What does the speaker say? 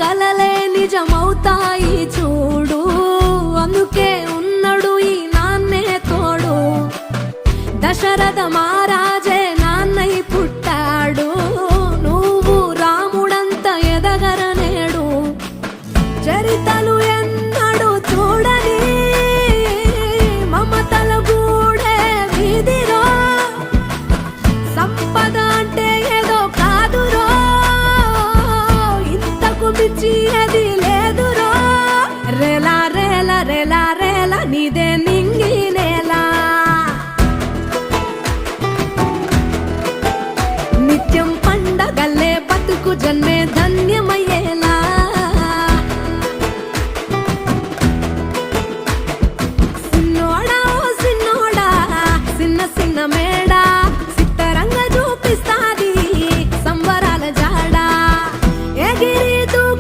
కలలే నిజమవుతాయి చూడు, అందుకే ఉన్నాడు ఈ నాన్నే తోడు. దశరథ మహారాజే నాన్నై పుట్టాడు, నువ్వు రాముడంత ఎదగరనేడు. చరితలు ఎన్నడు చూడని మమతల గూడే వీధిరో, సంపద అంటే ఏదో కాదురో, ఇంతకు మించి అది